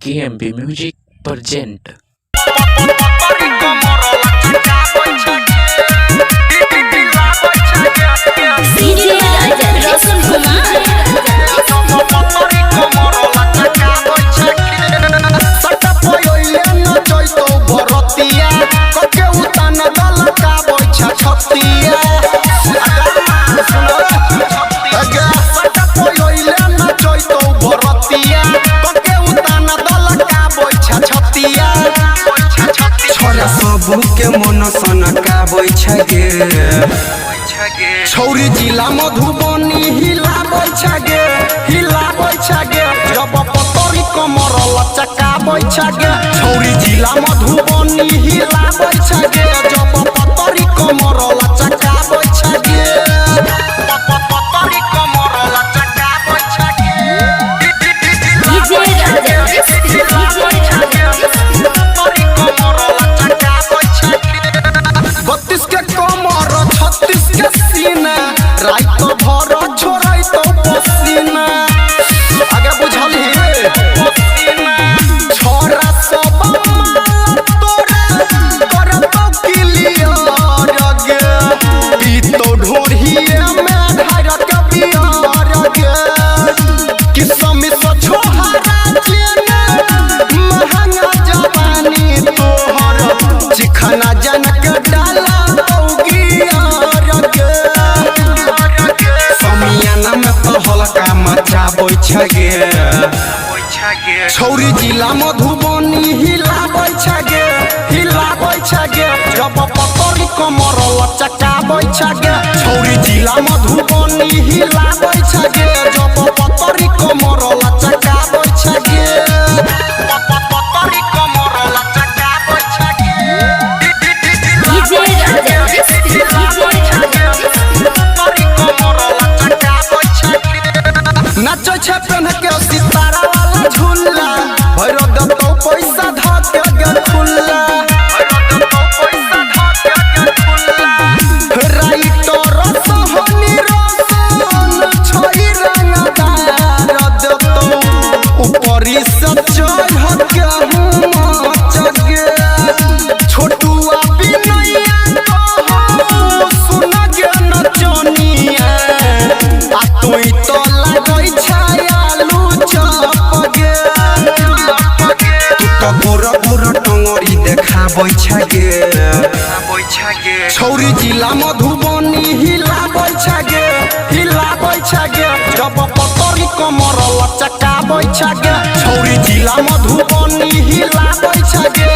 KMB Music present. DJ Roshan के मन सनकाबै छगे छौरी जिला मधुबनी हिलाबै छगे जब पतरी कमर लचकाबै छगे छौरी जिला मधुबनी हिलाबै छगे जब पतरी कमर लचकाबै छगे पतरी कमर लचकाबै छगे रात भर छोड़ै तो पसीना आगे बुझल हे छोरा सब तोरा करतो क्लियर गे ई तो ढोढ़िए में ढार के बियार गे किसम से छोहरा जेना महंगा जवानी तोहर चिखना जनक डाला हल्का मचाबै छगे छौरी जिला मधुबनी हिलाबै छगे जब पतरी कमर लचकाबै छगे छौरी जिला मधुबनी हिलाबै छगे जब पतरी कमर लचकाबै छगे पतरी कमर लचकाबै छगे नाचो छे पेन के सितारा वाला झूला भैर दतो पैसा धके गे खुल्ला राइटर सोहनी रोशन छोई रंगदार दतो ऊपरी से चढ़ के मचगे छोटुआ बिनैया तो सुन गे नचनिया आ तोई तो देखाबै छगे छौरी जिला मधुबनी हिलाबै छगे जब पतरी कमर लचकाबै छगे छौरी जिला मधुबनी हिलाबै छगे